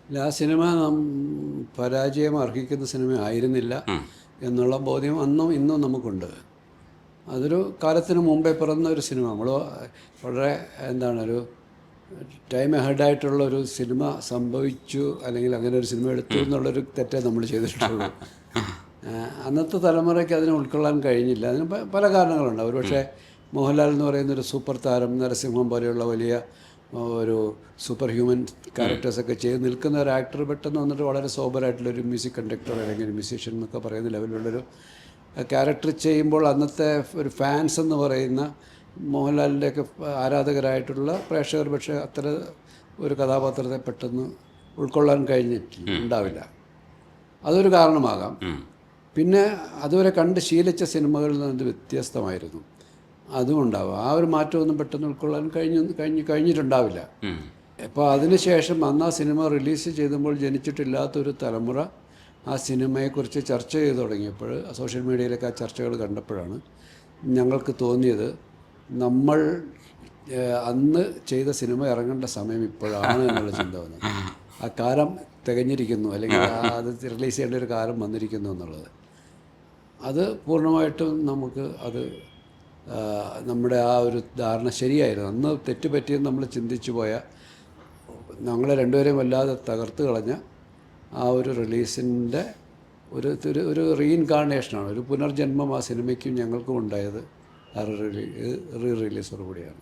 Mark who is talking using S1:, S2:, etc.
S1: ഇല്ല, ആ സിനിമ പരാജയം അർഹിക്കുന്ന സിനിമ ആയിരുന്നില്ല എന്നുള്ള ബോധ്യം അന്നും ഇന്നും നമുക്കുണ്ട്. അതൊരു കാലത്തിന് മുമ്പേ പിറന്ന ഒരു സിനിമ. നമ്മൾ വളരെ ഒരു ടൈം അഹെഡായിട്ടുള്ള ഒരു സിനിമ സംഭവിച്ചു, അല്ലെങ്കിൽ അങ്ങനെ ഒരു സിനിമ എടുത്തു എന്നുള്ളൊരു തെറ്റേ നമ്മൾ ചെയ്തിട്ടുള്ളൂ. അന്നത്തെ തലമുറയ്ക്ക് അതിനെ ഉൾക്കൊള്ളാൻ കഴിഞ്ഞില്ല. അതിന് പല കാരണങ്ങളുണ്ട്. ഒരു പക്ഷേ മോഹൻലാൽ എന്ന് പറയുന്നൊരു സൂപ്പർ താരം, നരസിംഹം പോലെയുള്ള വലിയ ഒരു സൂപ്പർ ഹ്യൂമൻ ക്യാരക്ടേഴ്സൊക്കെ ചെയ്ത് നിൽക്കുന്ന ഒരു ആക്ടർ പെട്ടെന്ന് വന്നിട്ട് വളരെ സോബറായിട്ടുള്ളൊരു മ്യൂസിക് കണ്ടക്ടർ അല്ലെങ്കിൽ മ്യൂസീഷ്യൻ എന്നൊക്കെ പറയുന്ന ലെവലിലുള്ളൊരു ക്യാരക്ടർ ചെയ്യുമ്പോൾ അന്നത്തെ ഒരു ഫാൻസ് എന്ന് പറയുന്ന മോഹൻലാലിൻ്റെയൊക്കെ ആരാധകരായിട്ടുള്ള പ്രേക്ഷകർ പക്ഷേ അത്ര ഒരു കഥാപാത്രത്തെ പെട്ടെന്ന് ഉൾക്കൊള്ളാൻ കഴിഞ്ഞിട്ടുണ്ടാവില്ല. അതൊരു കാരണമാകാം. പിന്നെ അതുവരെ കണ്ട് ശീലിച്ച സിനിമകളിൽ നിന്ന് വ്യത്യസ്തമായിരുന്നു, അതുകൊണ്ടാവും. ആ ഒരു മാറ്റമൊന്നും പെട്ടെന്ന് ഉൾക്കൊള്ളാൻ കഴിഞ്ഞിട്ടുണ്ടാവില്ല. അപ്പോൾ അതിനുശേഷം അന്ന് ആ സിനിമ റിലീസ് ചെയ്തപ്പോൾ ജനിച്ചിട്ടില്ലാത്തൊരു തലമുറ ആ സിനിമയെക്കുറിച്ച് ചർച്ച ചെയ്ത് തുടങ്ങിയപ്പോൾ, സോഷ്യൽ മീഡിയയിലൊക്കെ ആ ചർച്ചകൾ കണ്ടപ്പോഴാണ് ഞങ്ങൾക്ക് തോന്നിയത് നമ്മൾ അന്ന് ചെയ്ത സിനിമ ഇറങ്ങേണ്ട സമയം ഇപ്പോഴാണ് എന്നുള്ള ചിന്ത വന്നത്. ആ കാലം തികഞ്ഞിരിക്കുന്നു, അല്ലെങ്കിൽ അത് റിലീസ് ചെയ്യേണ്ട ഒരു കാലം വന്നിരിക്കുന്നു എന്നുള്ളത്. അത് പൂർണ്ണമായിട്ടും നമുക്ക് അത് നമ്മുടെ ആ ഒരു ധാരണ ശരിയായിരുന്നു. അന്ന് തെറ്റുപറ്റിയെന്ന് നമ്മൾ ചിന്തിച്ചു പോയ, ഞങ്ങളെ രണ്ടുപേരെയും വല്ലാതെ തകർത്ത് കളഞ്ഞ ആ ഒരു റിലീസിൻ്റെ ഒരു റീഇൻകാർണേഷനാണ്, ഒരു പുനർജന്മം ആ സിനിമയ്ക്കും ഞങ്ങൾക്കും ഉണ്ടായത് ആ റിലീസോടു കൂടിയാണ്.